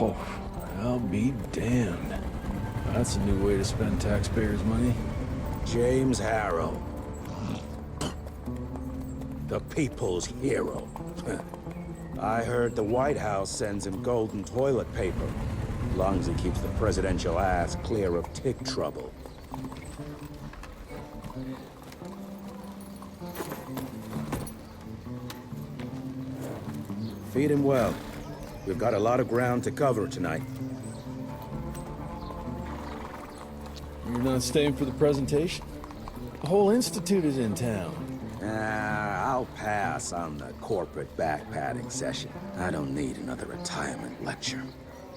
Oh, I'll be damned. That's a new way to spend taxpayers' money. James Harrow. The people's hero. I heard the White House sends him golden toilet paper, as long as he keeps the presidential ass clear of tick trouble. Feed him well. We've got a lot of ground to cover tonight. You're not staying for the presentation? The whole institute is in town. I'll pass on the corporate back-patting session. I don't need another retirement lecture.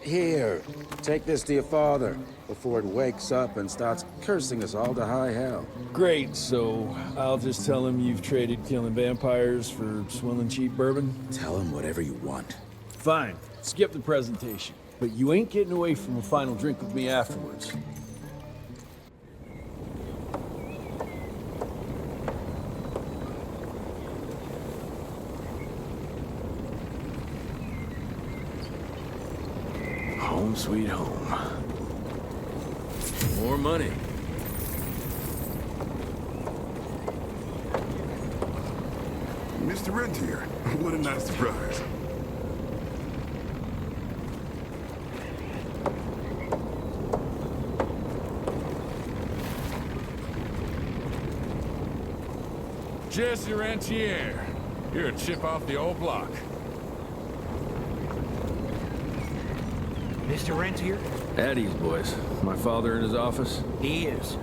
Here, take this to your father before it wakes up and starts cursing us all to high hell. Great, so I'll just tell him you've traded killing vampires for swilling cheap bourbon? Tell him whatever you want. Fine, skip the presentation. But you ain't getting away from a final drink with me afterwards. Home sweet home. More money. Mr. Rentier, what a nice surprise. Jesse Rentier. You're a chip off the old block. Mr. Rentier? At ease, boys. My father in his office? He is.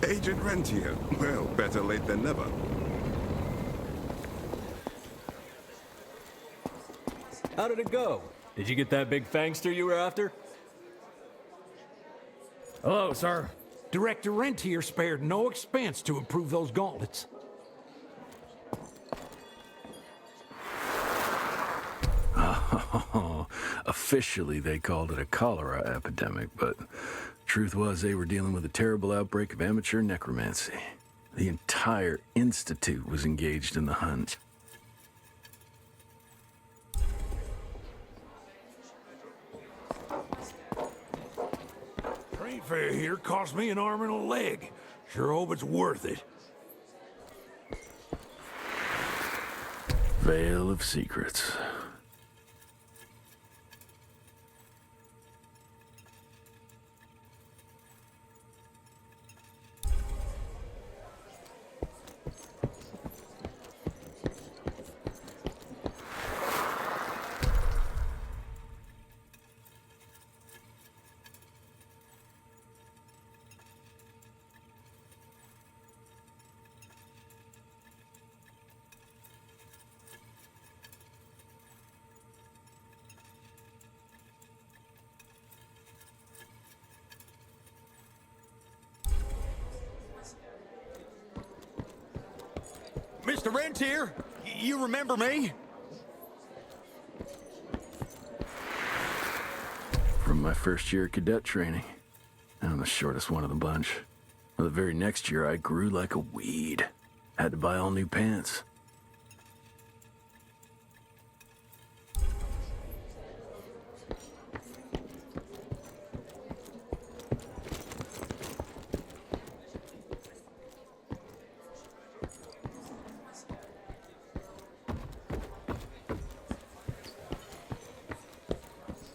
Agent Rentier. Well, better late than never. How did it go? Did you get that big fangster you were after? Hello, sir. Director Rentier spared no expense to improve those gauntlets. Officially, they called it a cholera epidemic, but truth was they were dealing with a terrible outbreak of amateur necromancy. The entire institute was engaged in the hunt. Train fare here cost me an arm and a leg. Sure hope it's worth it. Veil of Secrets. Mr. Rentier, you remember me? From my first year of cadet training. I'm the shortest one of the bunch. Well, the very next year, I grew like a weed. Had to buy all new pants.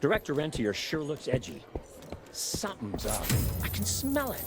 Director Rentier sure looks edgy. Something's up. I can smell it.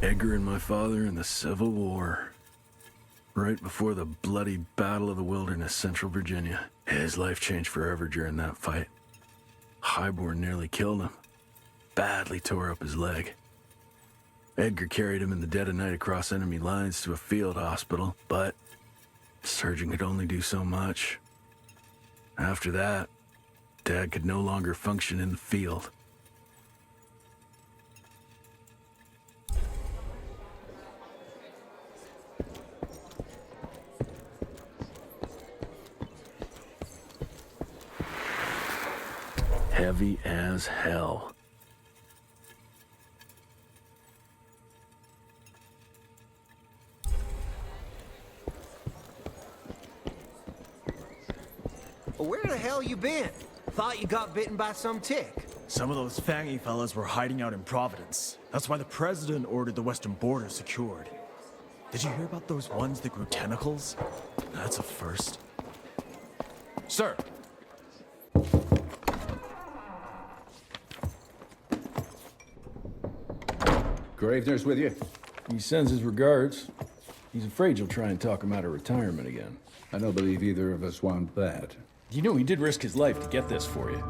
Edgar and my father in the Civil War. Right before the bloody Battle of the Wilderness, Central Virginia. His life changed forever during that fight. Highborn nearly killed him. Badly tore up his leg. Edgar carried him in the dead of night across enemy lines to a field hospital, but the surgeon could only do so much. After that, Dad could no longer function in the field. Heavy as hell. Well, where the hell you been? Thought you got bitten by some tick. Some of those fangy fellas were hiding out in Providence. That's why the president ordered the western border secured. Did you hear about those ones that grew tentacles? That's a first. Sir, Gravener's with you? He sends his regards. He's afraid you'll try and talk him out of retirement again. I don't believe either of us want that. You know he did risk his life to get this for you.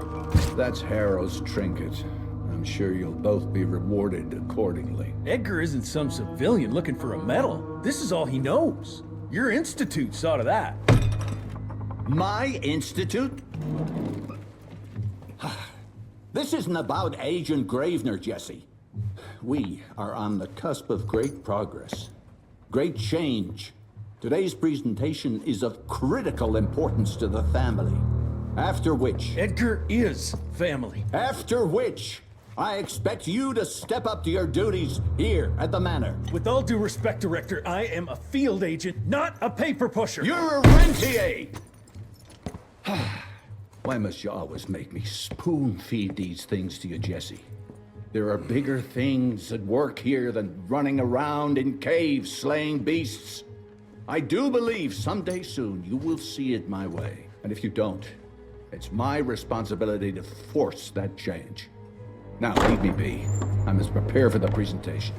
That's Harrow's trinket. I'm sure you'll both be rewarded accordingly. Edgar isn't some civilian looking for a medal. This is all he knows. Your institute saw to that. My institute? This isn't about Agent Gravener, Jesse. We are on the cusp of great progress, great change. Today's presentation is of critical importance to the family. After which... Edgar is family. After which, I expect you to step up to your duties here at the manor. With all due respect, Director, I am a field agent, not a paper pusher. You're a rentier! Why must you always make me spoon-feed these things to you, Jesse? There are bigger things at work here than running around in caves slaying beasts. I do believe someday soon you will see it my way. And if you don't, it's my responsibility to force that change. Now, leave me be. I must prepare for the presentation.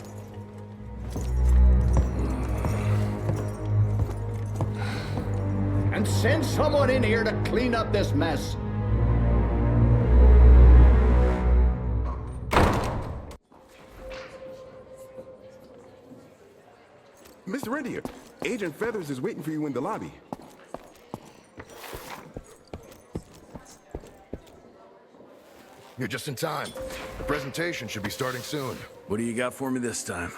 And send someone in here to clean up this mess. Mr. Rentier, Agent Feathers is waiting for you in the lobby. You're just in time. The presentation should be starting soon. What do you got for me this time?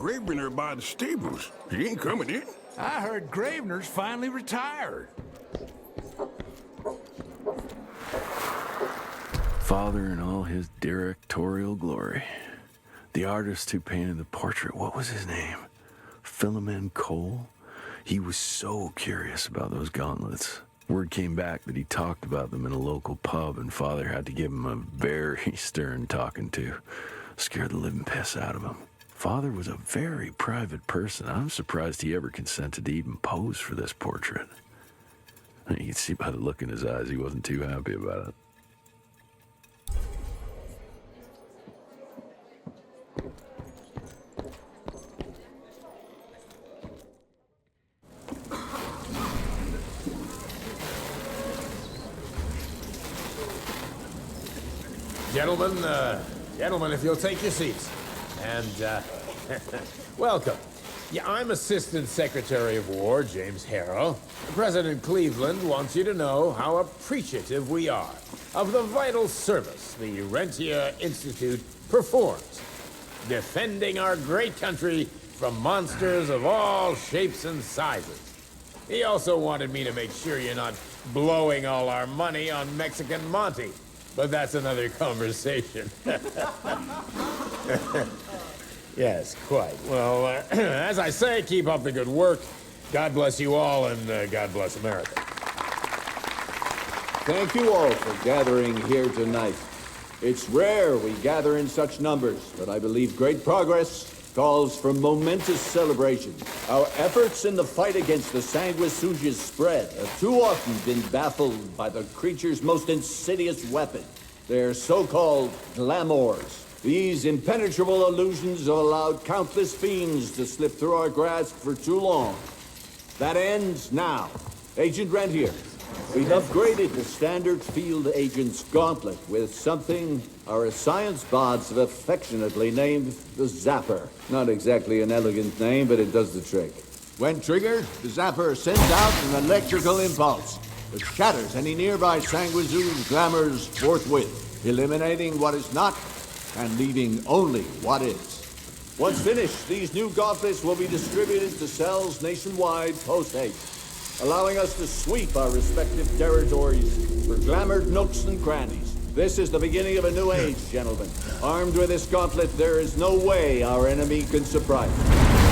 Gravener by the stables. He ain't coming in. I heard Gravener's finally retired. Father in all his directorial glory. The artist who painted the portrait, what was his name? Philomen Cole? He was so curious about those gauntlets. Word came back that he talked about them in a local pub, and Father had to give him a very stern talking to. Scared the living piss out of him. Father was a very private person. I'm surprised he ever consented to even pose for this portrait. You can see by the look in his eyes he wasn't too happy about it. Gentlemen, if you'll take your seats. And, welcome. Yeah, I'm Assistant Secretary of War, James Harrow. President Cleveland wants you to know how appreciative we are of the vital service the Rentier Institute performs, defending our great country from monsters of all shapes and sizes. He also wanted me to make sure you're not blowing all our money on Mexican Monty. But that's another conversation. Yes, quite. Well, as I say, keep up the good work. God bless you all, and God bless America. Thank you all for gathering here tonight. It's rare we gather in such numbers, but I believe great progress calls for momentous celebration. Our efforts in the fight against the sanguisuga's spread have too often been baffled by the creature's most insidious weapon, their so-called glamours. These impenetrable illusions have allowed countless fiends to slip through our grasp for too long. That ends now. Agent Rentier, we've upgraded the standard field agent's gauntlet with something our science bots have affectionately named the Zapper. Not exactly an elegant name, but it does the trick. When triggered, the Zapper sends out an electrical impulse that shatters any nearby sanguisuga's glamours forthwith, eliminating what is not and leaving only what is. Once finished, these new gauntlets will be distributed to cells nationwide post-haste, allowing us to sweep our respective territories for glamoured nooks and crannies. This is the beginning of a new age, gentlemen. Armed with this gauntlet, there is no way our enemy can surprise us.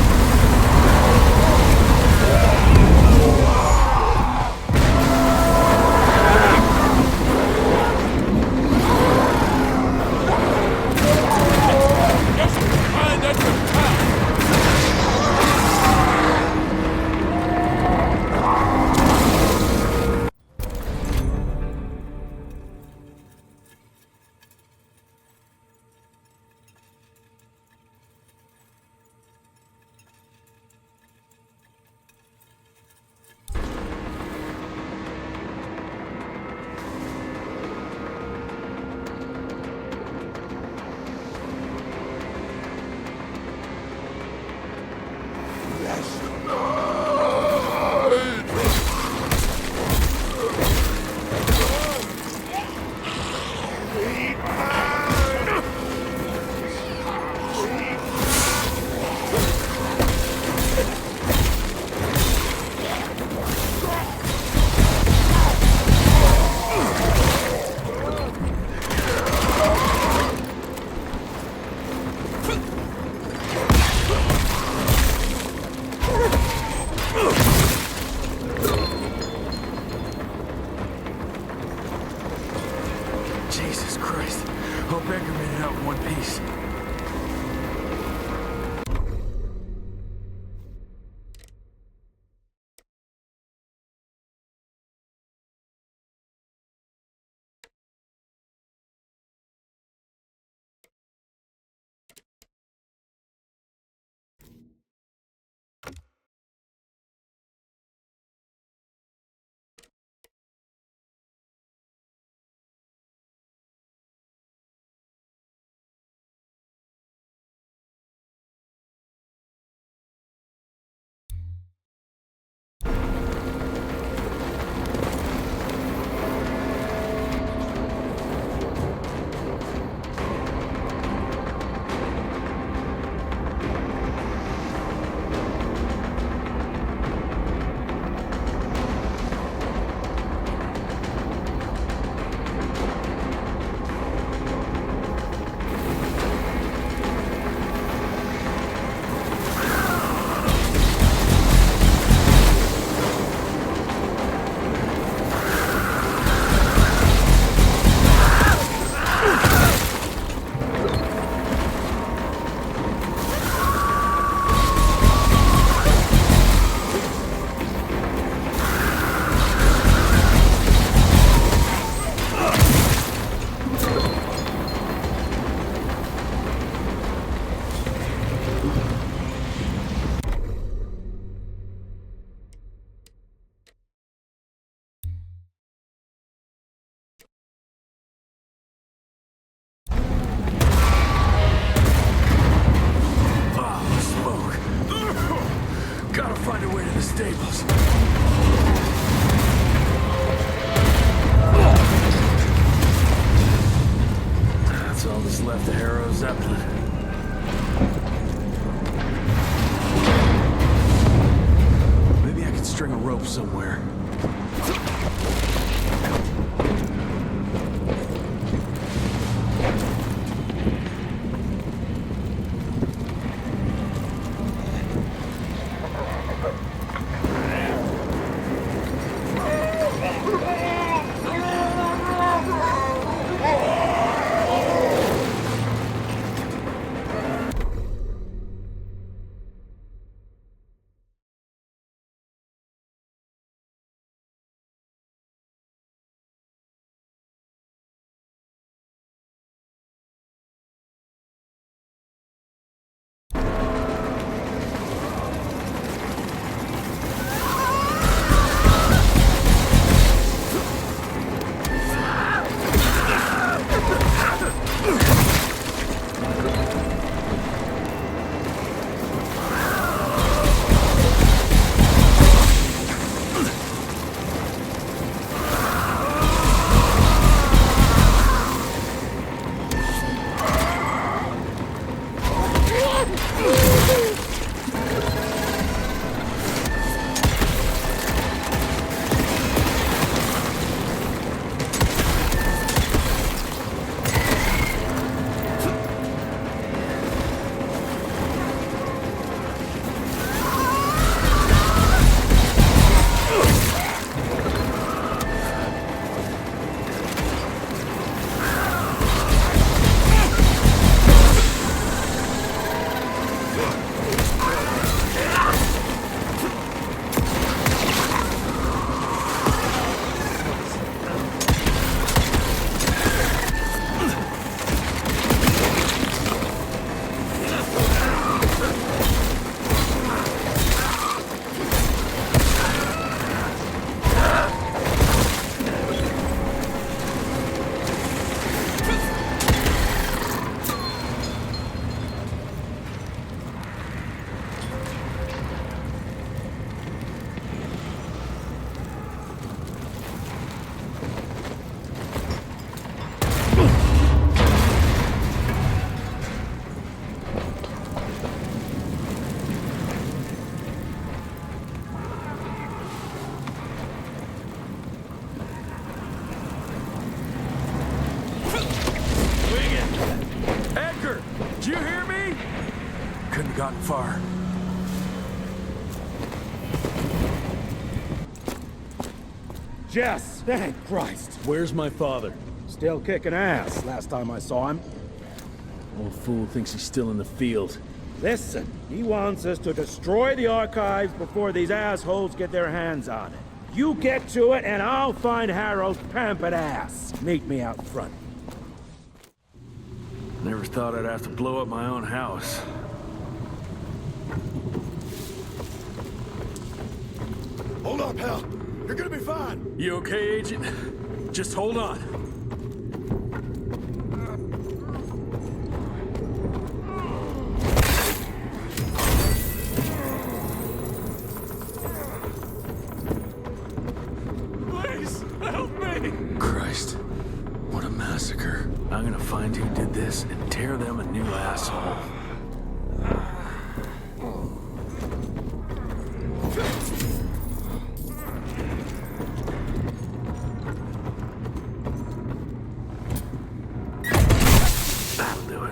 Did you hear me? Couldn't have gotten far. Jess, thank Christ. Where's my father? Still kicking ass last time I saw him. Old fool thinks he's still in the field. Listen, he wants us to destroy the archives before these assholes get their hands on it. You get to it, and I'll find Harold's pampered ass. Meet me out front. Never thought I'd have to blow up my own house. Hold up, Hal. You're gonna be fine. You okay, Agent? Just hold on. Please, help me! Christ, what a massacre. I'm gonna find who did this and tear them a new asshole. That'll do it.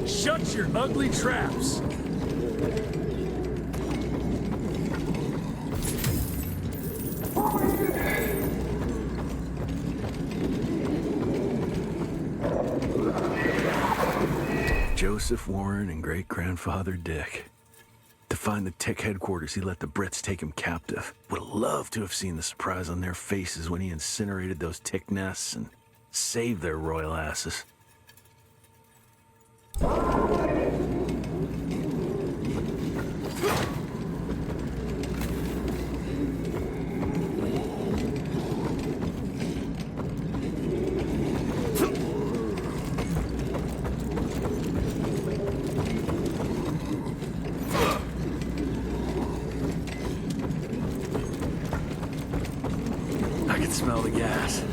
Shut your ugly traps! Joseph Warren and great-grandfather Dick. To find the tech headquarters, he let the Brits take him captive. Would have loved to have seen the surprise on their faces when he incinerated those tick nests and saved their royal asses. I can smell the gas.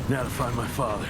Now to find my father.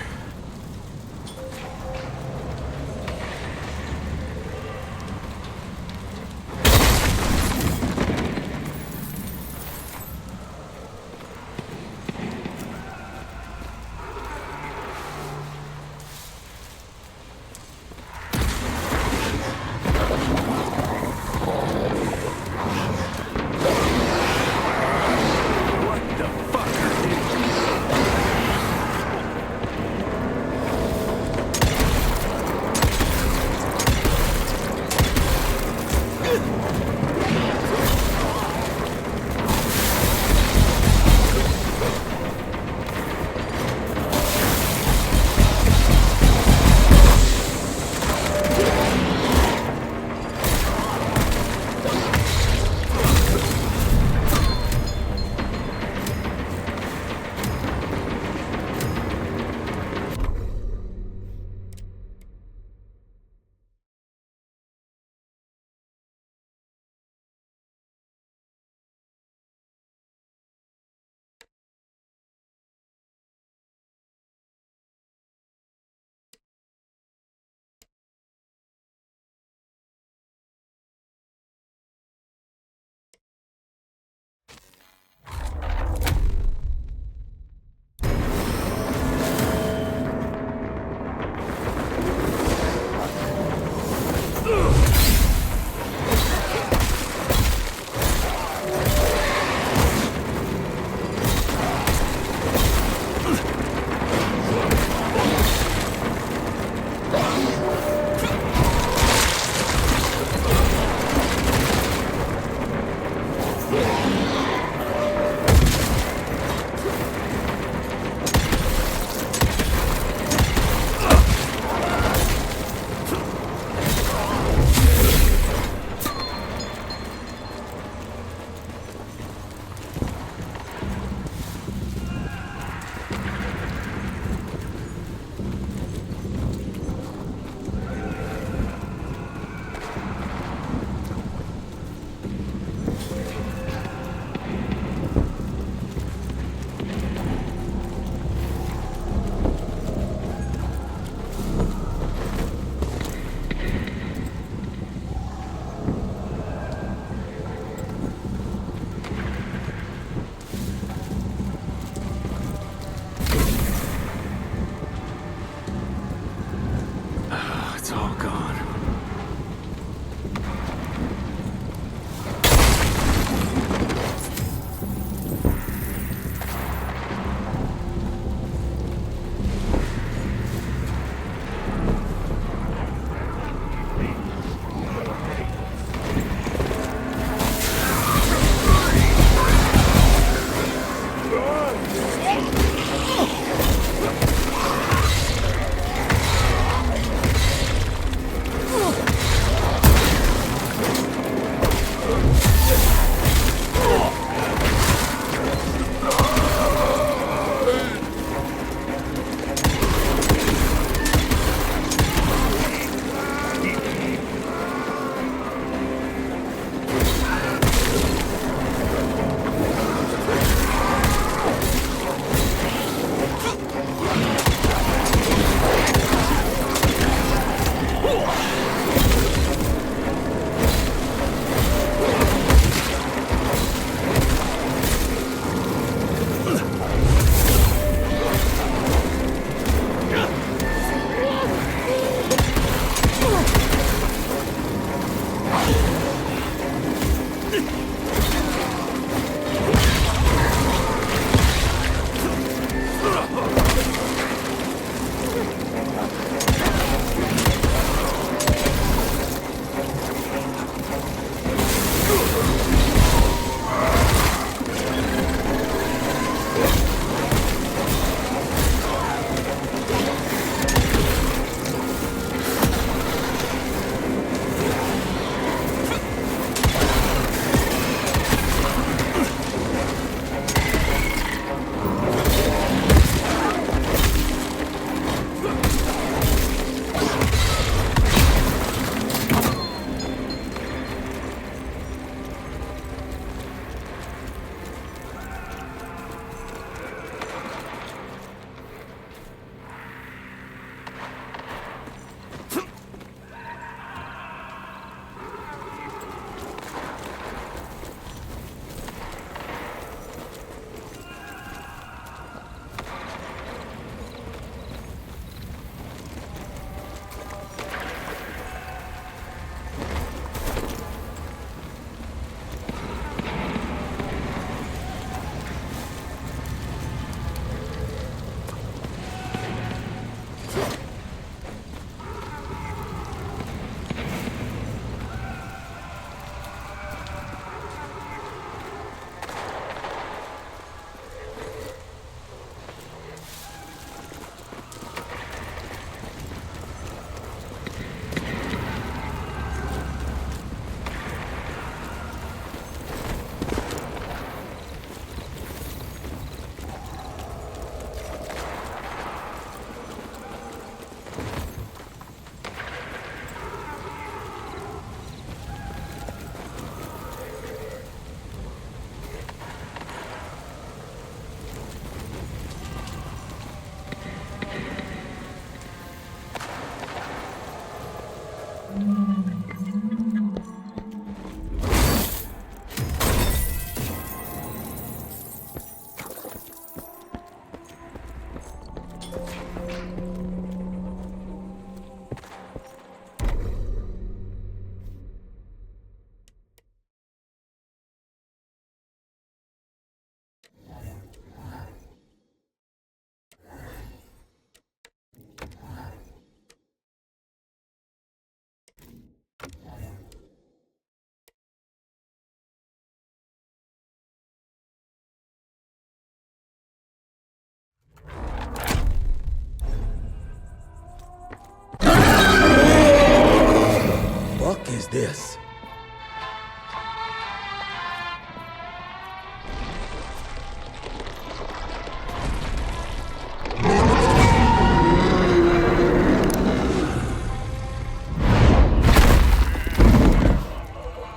is this?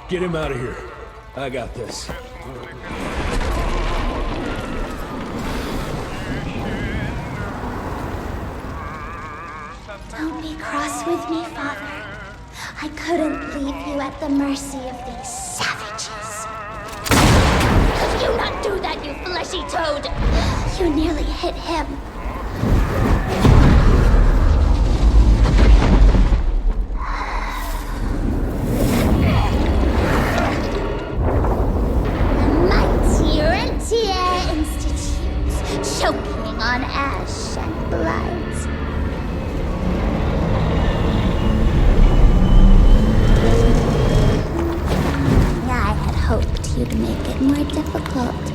Get him out of here. I got this. Don't be cross with me, Father. I couldn't leave you at the mercy of these savages. Could you not do that, you fleshy toad? You nearly hit him. Rentier Institute, choking on ash and blood. I had hoped you'd make it more difficult.